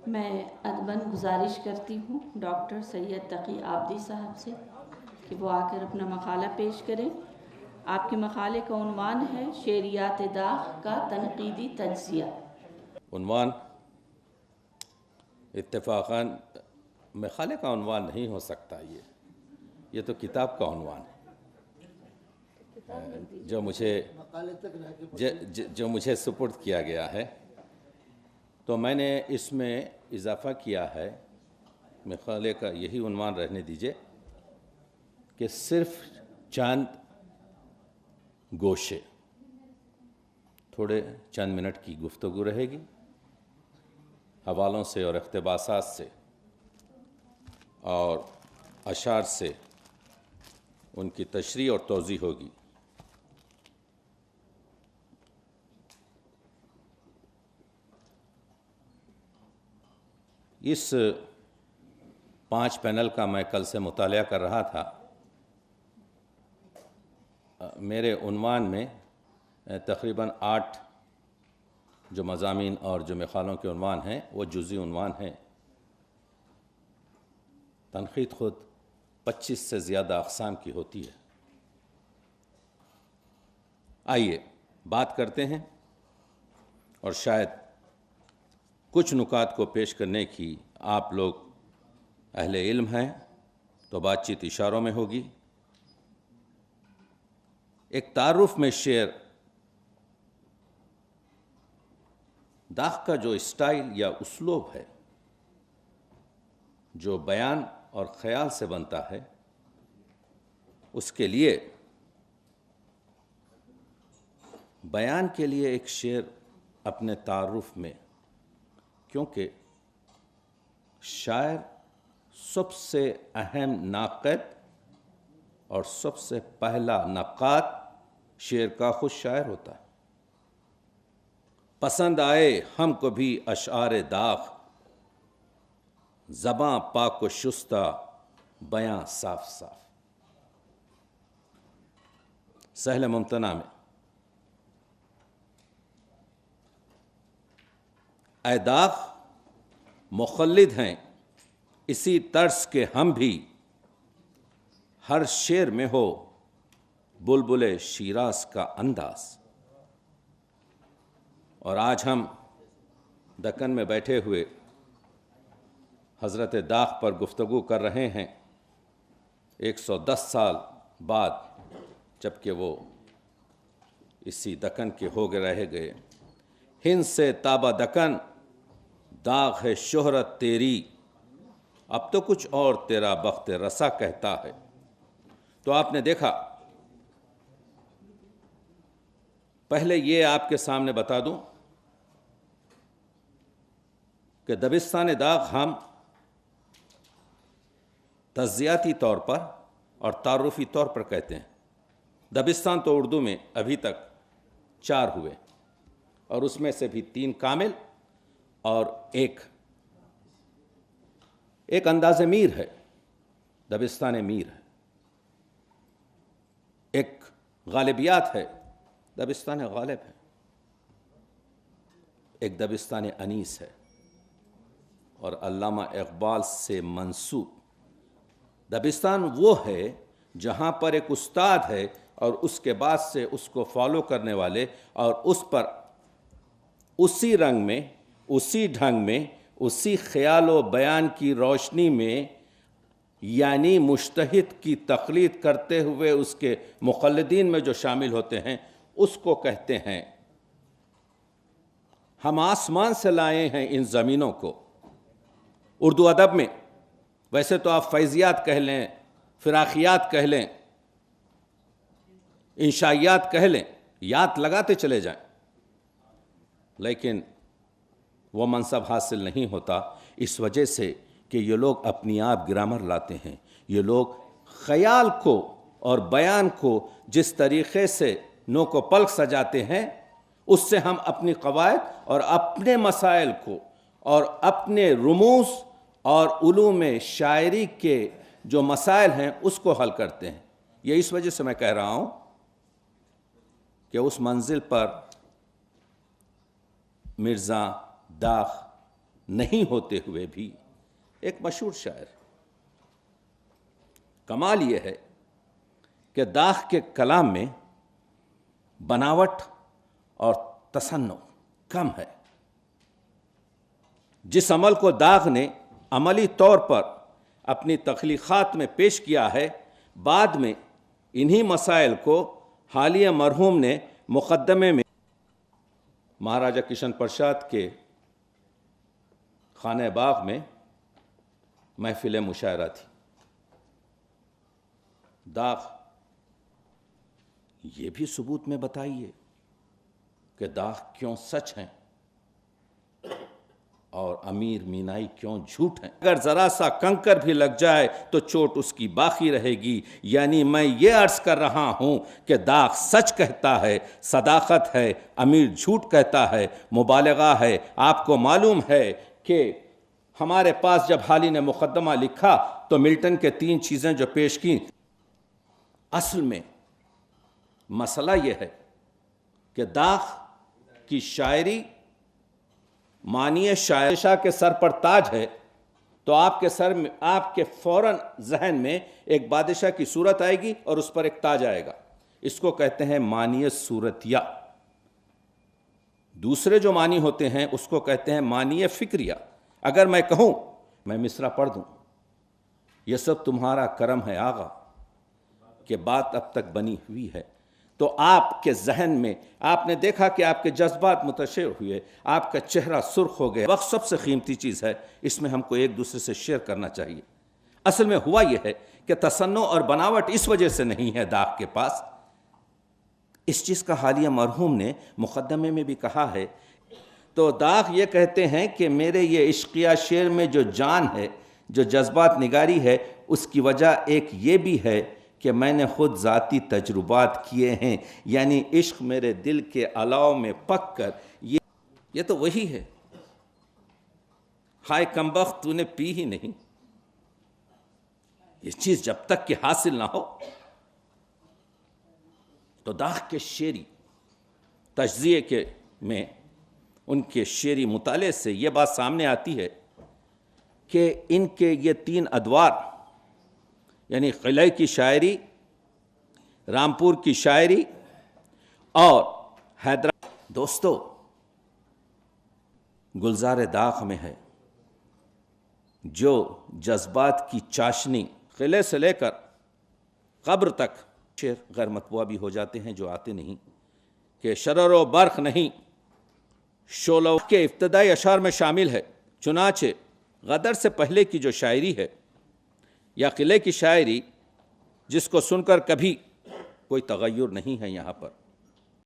میں ادباً گزارش کرتی ہوں ڈاکٹر سید تقی عابدی صاحب سے کہ وہ آ کر اپنا مقالہ پیش کریں۔ آپ کے مقالے کا عنوان ہے شعریات داغ کا تنقیدی تجزیہ۔ عنوان اتفاقاً مقالے کا عنوان نہیں ہو سکتا، یہ تو کتاب کا عنوان ہے جو مجھے سپرد کیا گیا ہے، تو میں نے اس میں اضافہ کیا ہے۔ مقالے کا یہی عنوان رہنے دیجئے کہ صرف چند گوشے، تھوڑے چند منٹ کی گفتگو رہے گی، حوالوں سے اور اقتباسات سے اور اشعار سے ان کی تشریح اور توضیح ہوگی۔ اس 5 پینل کا میں کل سے مطالعہ کر رہا تھا۔ میرے عنوان میں تقریباً 8 جو مضامین اور جو مقالوں کے عنوان ہیں وہ جزئی عنوان ہیں۔ تنقید خود 25 سے زیادہ اقسام کی ہوتی ہے۔ آئیے بات کرتے ہیں، اور شاید کچھ نکات کو پیش کرنے کی آپ لوگ اہل علم ہیں تو بات چیت اشاروں میں ہوگی۔ ایک تعارف میں شعر داغ کا جو اسٹائل یا اسلوب ہے، جو بیان اور خیال سے بنتا ہے، اس کے لیے بیان کے لیے ایک شعر اپنے تعارف میں، کیونکہ شاعر سب سے اہم ناقد اور سب سے پہلا نقاد شعر کا خود شاعر ہوتا ہے۔ پسند آئے ہم کو بھی اشعار داغ، زباں پاک و شستہ بیاں صاف صاف۔ سہل ممتنع میں اے داغ مخلد ہیں اسی طرز کے ہم بھی، ہر شعر میں ہو بلبل شیراز کا انداز۔ اور آج ہم دکن میں بیٹھے ہوئے حضرت داغ پر گفتگو کر رہے ہیں 110 سال بعد، جبکہ وہ اسی دکن کے ہو گئے رہ گئے۔ ہند سے تابہ دکن داغ ہے شہرت تیری، اب تو کچھ اور تیرا بخت رسا کہتا ہے۔ تو آپ نے دیکھا، پہلے یہ آپ کے سامنے بتا دوں کہ دبستان داغ ہم تجزیاتی طور پر اور تعارفی طور پر کہتے ہیں۔ دبستان تو اردو میں ابھی تک 4 ہوئے، اور اس میں سے بھی 3 کامل اور ایک انداز میر ہے، دبستان میر ہے۔ ایک غالبیات ہے، دبستان غالب ہے۔ ایک دبستان انیس ہے، اور علامہ اقبال سے منسوب دبستان وہ ہے جہاں پر ایک استاد ہے اور اس کے بعد سے اس کو فالو کرنے والے، اور اس پر اسی رنگ میں، اسی ڈھنگ میں، اسی خیال و بیان کی روشنی میں، یعنی مجتہد کی تقلید کرتے ہوئے اس کے مقلدین میں جو شامل ہوتے ہیں، اس کو کہتے ہیں ہم آسمان سے لائے ہیں ان زمینوں کو۔ اردو ادب میں ویسے تو آپ فیضیات کہہ لیں، فراخیات کہہ لیں، انشائیات کہہ لیں، یاد لگاتے چلے جائیں، لیکن وہ منصب حاصل نہیں ہوتا، اس وجہ سے کہ یہ لوگ اپنی آپ گرامر لاتے ہیں۔ یہ لوگ خیال کو اور بیان کو جس طریقے سے نوک و پلک سجاتے ہیں، اس سے ہم اپنی قواعد اور اپنے مسائل کو اور اپنے رموز اور علوم شاعری کے جو مسائل ہیں اس کو حل کرتے ہیں۔ یہ اس وجہ سے میں کہہ رہا ہوں کہ اس منزل پر مرزا داغ نہیں ہوتے ہوئے بھی ایک مشہور شاعر. کمال یہ ہے کہ داغ کے کلام میں بناوٹ اور تصنع کم ہے. جس عمل کو داغ نے عملی طور پر اپنی تخلیقات میں پیش کیا ہے، بعد میں انہی مسائل کو حالیہ مرحوم نے مقدمے میں مہاراجہ کشن پرساد کے خانہ باغ میں محفل مشاعرہ تھی. داغ یہ بھی ثبوت میں بتائیے کہ داغ کیوں سچ ہیں اور امیر مینائی کیوں جھوٹ ہیں. اگر ذرا سا کنکر بھی لگ جائے تو چوٹ اس کی باقی رہے گی. یعنی میں یہ عرض کر رہا ہوں کہ داغ سچ کہتا ہے، صداقت ہے، امیر جھوٹ کہتا ہے، مبالغہ ہے. آپ کو معلوم ہے کہ ہمارے پاس جب حالی نے مقدمہ لکھا تو ملٹن کے 3 چیزیں جو پیش کی، اصل میں مسئلہ یہ ہے کہ داغ کی شاعری معنی شاہ کے سر پر تاج ہے، تو آپ کے سر میں، آپ کے فوراً ذہن میں ایک بادشاہ کی صورت آئے گی اور اس پر ایک تاج آئے گا. اس کو کہتے ہیں معنی صورتیہ. دوسرے جو معنی ہوتے ہیں اس کو کہتے ہیں معنی فکریہ. اگر میں کہوں، میں مصرع پڑھ دوں، یہ سب تمہارا کرم ہے آغا کہ بات اب تک بنی ہوئی ہے، تو آپ کے ذہن میں آپ نے دیکھا کہ آپ کے جذبات متشعر ہوئے، آپ کا چہرہ سرخ ہو گیا. وقت سب سے قیمتی چیز ہے، اس میں ہم کو ایک دوسرے سے شیئر کرنا چاہیے. اصل میں ہوا یہ ہے کہ تصنع اور بناوٹ اس وجہ سے نہیں ہے داغ کے پاس. اس چیز کا حالیہ مرحوم نے مقدمے میں بھی کہا ہے. تو داغ یہ کہتے ہیں کہ میرے یہ عشقیہ شعر میں جو جان ہے، جو جذبات نگاری ہے، اس کی وجہ ایک یہ بھی ہے کہ میں نے خود ذاتی تجربات کیے ہیں. یعنی عشق میرے دل کے الاؤ میں پک کر یہ تو وہی ہے. ہائے کمبخت تو نے پی ہی نہیں. یہ چیز جب تک کہ حاصل نہ ہو تو داغ کے شعری تجزیے کے میں، ان کے شعری مطالعے سے یہ بات سامنے آتی ہے کہ ان کے یہ 3 ادوار، یعنی قلعے کی شاعری، رامپور کی شاعری اور حیدرآباد. دوستو، گلزار داغ میں ہے جو جذبات کی چاشنی قلعے سے لے کر قبر تک. شعر غیر مطبوع بھی ہو جاتے ہیں جو آتے نہیں، کہ شرر و برق نہیں شعلہ کے ابتدائی اشعار میں شامل ہے. چنانچہ غدر سے پہلے کی جو شاعری ہے یا قلعے کی شاعری، جس کو سن کر کبھی کوئی تغیر نہیں ہے یہاں پر،